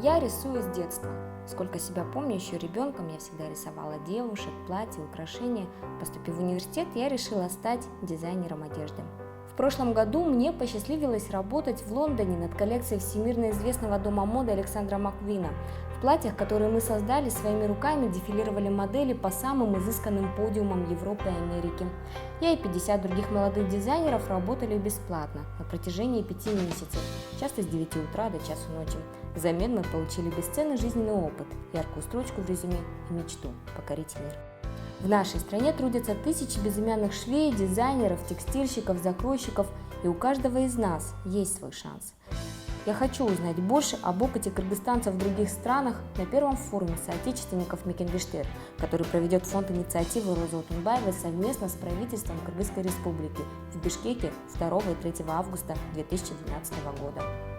Я рисую с детства. Сколько себя помню, еще ребенком я всегда рисовала девушек, платья, украшения. Поступив в университет, я решила стать дизайнером одежды. В прошлом году мне посчастливилось работать в Лондоне над коллекцией всемирно известного дома моды Александра Маккуина. В платьях, которые мы создали своими руками, дефилировали модели по самым изысканным подиумам Европы и Америки. Я и 50 других молодых дизайнеров работали бесплатно на протяжении 5 месяцев, часто с 9 утра до часу ночи. Взамен мы получили бесценный жизненный опыт, яркую строчку в резюме и мечту покорить мир. В нашей стране трудятся тысячи безымянных швей, дизайнеров, текстильщиков, закройщиков, и у каждого из нас есть свой шанс. Я хочу узнать больше об опыте кыргызстанцев в других странах на первом форуме соотечественников Мекенбештер, который проведет фонд инициативы Розы Отунбаевой совместно с правительством Кыргызской Республики в Бишкеке 2 и 3 августа 2012 года.